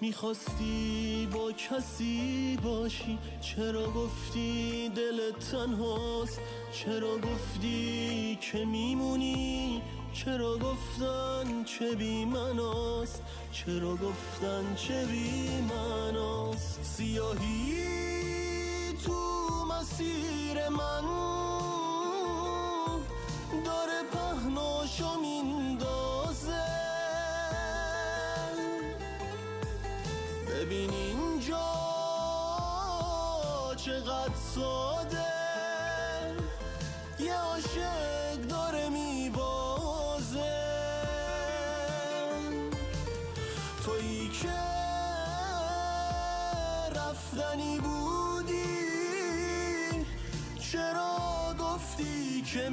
میخواستی با کسی باشی، چرا گفتی دلت تنهاست؟ چرا گفتی که میمونی؟ چرا گفتن چه بی مناست؟ چرا گفتن چه بی مناست؟ سیاهی تو مسیر من داره پهناشو میندازه. ببین اینجا چقدر ساده یه عاشق داره میبازه. تویی که رفتنی بودی، چرا گفتی که